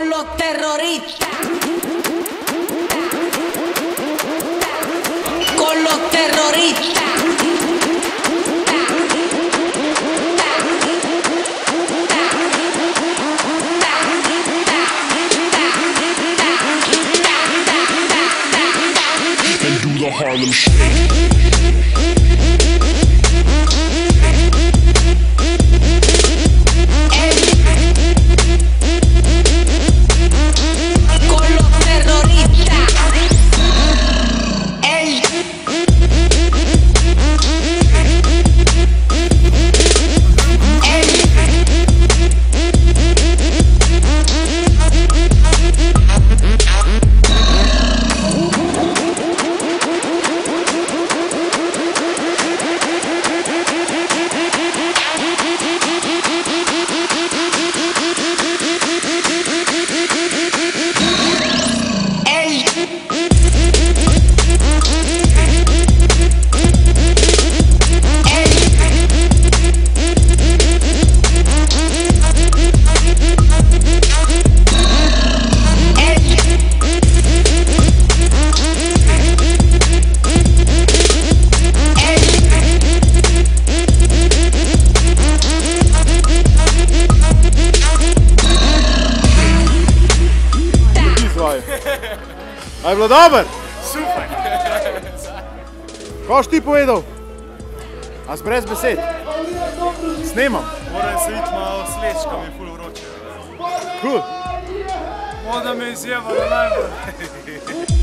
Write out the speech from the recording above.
con los terroristas. Con los terroristas. And do the Harlem Shake. A je bilo dober? Super! Kaj si ti povedal? A si brez besed? Snemam. Moram se iti malo sleč, ko mi je ful vroče. Cool. Voda me izjeva najbolj.